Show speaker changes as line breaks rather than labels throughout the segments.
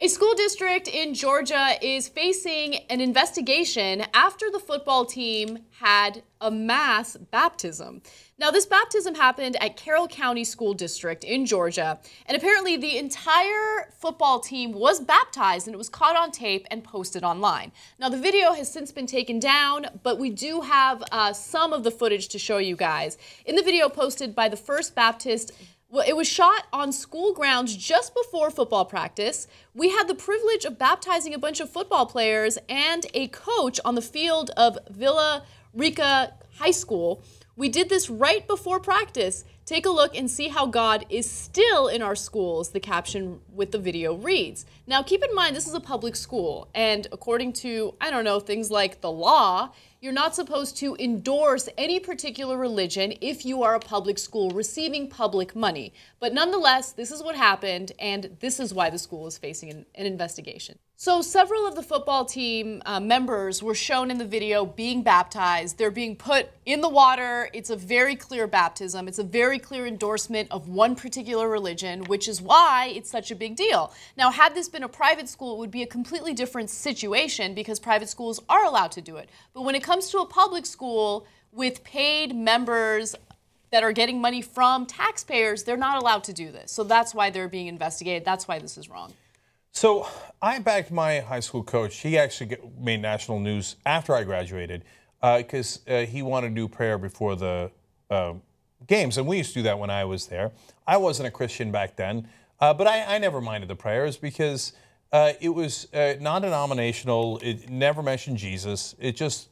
A school district in Georgia is facing an investigation after the football team had a mass baptism. Now, this baptism happened at Carroll County School District in Georgia, and apparently the entire football team was baptized, and it was caught on tape and posted online. Now, the video has since been taken down, but we do have some of the footage to show you guys. In the video posted by the First Baptist, well, it was shot on school grounds just before football practice. We had the privilege of baptizing a bunch of football players and a coach on the field of Villa Rica High School. We did this right before practice. Take a look and see how God is still in our schools, the caption with the video reads. Now, keep in mind, this is a public school, and according to, I don't know, things like the law, you're not supposed to endorse any particular religion if you are a public school receiving public money. But nonetheless, this is what happened, and this is why the school is facing an investigation. So several of the football team members were shown in the video being baptized. They're being put in the water. It's a very clear baptism. It's a very clear endorsement of one particular religion, which is why it's such a big deal. Now, had this been a private school, it would be a completely different situation because private schools are allowed to do it. But when it comes to a public school with paid members that are getting money from taxpayers, they're not allowed to do this. So that's why they're being investigated. That's why this is wrong.
So I backed my high school coach. He actually made national news after I graduated because he wanted to do prayer before the games. And we used to do that when I was there. I wasn't a Christian back then, but I never minded the prayers because it was non-denominational. It never mentioned Jesus. It just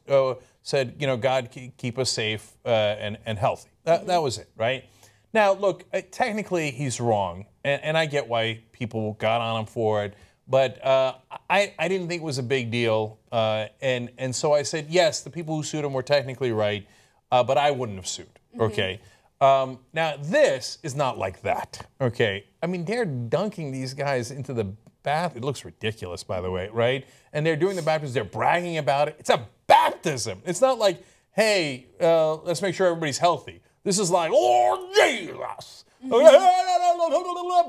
said, you know, God keep us safe and healthy. That was it, right? Now, look, technically he's wrong, and I get why people got on him for it, but I didn't think it was a big deal, and so I said, yes, the people who sued him were technically right, but I wouldn't have sued, okay? Now, this is not like that, okay? I mean, they're dunking these guys into the bath. It looks ridiculous, by the way, right? And they're doing the baptism. They're bragging about it. It's a baptism. It's not like, hey, let's make sure everybody's healthy. This is like, Lord Jesus,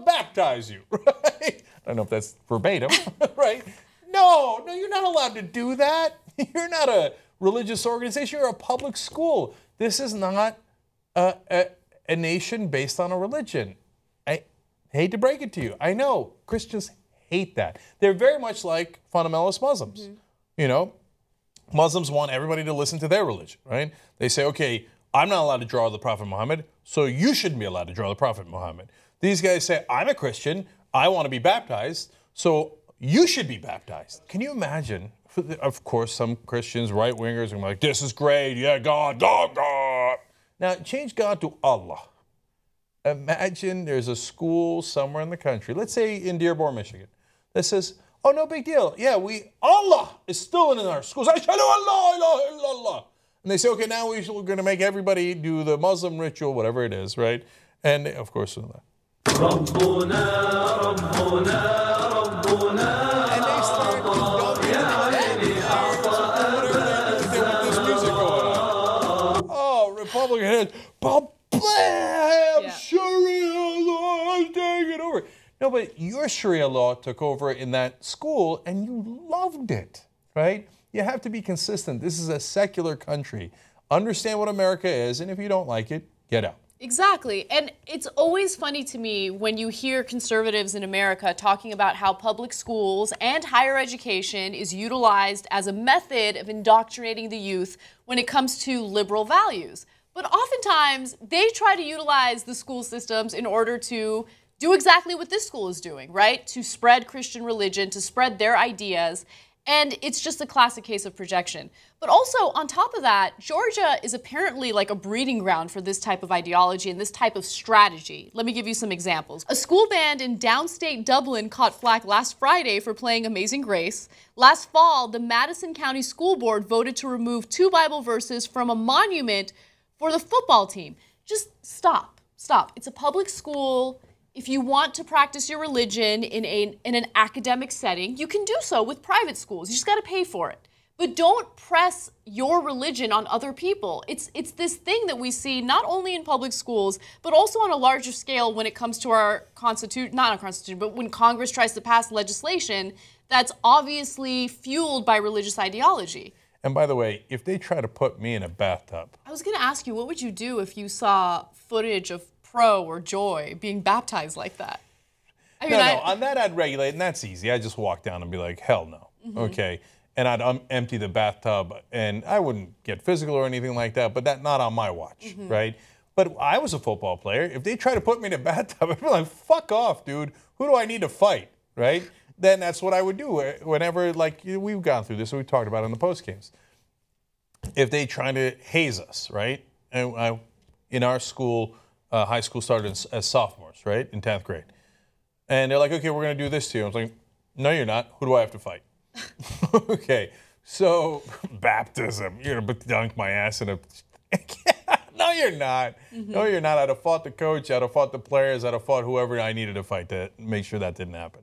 baptize you, right? I don't know if that's verbatim, right? No, you're not allowed to do that. You're not a religious organization. You're a public school. This is not a nation based on a religion. I hate to break it to you. I know Christians hate that. They're very much like fundamentalist Muslims. You know, Muslims want everybody to listen to their religion, right? They say, okay, I'm not allowed to draw the Prophet Muhammad, so you shouldn't be allowed to draw the Prophet Muhammad. These guys say, I'm a Christian, I want to be baptized, so you should be baptized. Can you imagine? Of course, some Christians, right-wingers, are like, this is great, yeah, God. Now, change God to Allah. Imagine there's a school somewhere in the country, let's say in Dearborn, Michigan, that says, oh, no big deal. Yeah, Allah is still in our schools. Ashhadu an la ilaha illallah. And they say, okay, now we're going to make everybody do the Muslim ritual, whatever it is, right? And, of course, and they start this music going on. Oh, Republican heads, bam, Sharia law is taking over. No, but your Sharia law took over in that school, and you loved it, right? You have to be consistent. This is a secular country. Understand what America is, and if you don't like it, get out.
Exactly. And it's always funny to me when you hear conservatives in America talking about how public schools and higher education is utilized as a method of indoctrinating the youth when it comes to liberal values. But oftentimes, they try to utilize the school systems in order to do exactly what this school is doing, right? To spread Christian religion, to spread their ideas. And it's just a classic case of projection. But also, on top of that, Georgia is apparently like a breeding ground for this type of ideology and this type of strategy. Let me give you some examples. A school band in downstate Dublin caught flack last Friday for playing Amazing Grace. Last fall, the Madison County School Board voted to remove 2 Bible verses from a monument for the football team. Just stop. Stop. It's a public school. If you want to practice your religion in an academic setting, you can do so with private schools. You just got to pay for it. But don't press your religion on other people. It's this thing that we see not only in public schools, but also on a larger scale when it comes to our constitution, not our constitution, but when Congress tries to pass legislation that's obviously fueled by religious ideology.
And by the way, if they try to put me in a bathtub.
I was going to ask you, what would you do if you saw footage of Pro or Joy being baptized like that? I mean,
On that I'd regulate, and that's easy. I'd just walk down and be like, hell no, okay? And I'd empty the bathtub, and I wouldn't get physical or anything like that, but that not on my watch, right? But I was a football player. If they try to put me in a bathtub, I'd be like, fuck off, dude. Who do I need to fight, right? Then that's what I would do whenever, like, we've gone through this, and we talked about it in the post games. If they try to haze us, right? And in our school, high school started as sophomores, right, in 10th grade. And they're like, okay, we're going to do this to you. I was like, no, you're not. Who do I have to fight? Okay, so baptism. You're going to dunk my ass in a... No, you're not. No, you're not. I'd have fought the coach. I'd have fought the players. I'd have fought whoever I needed to fight to make sure that didn't happen.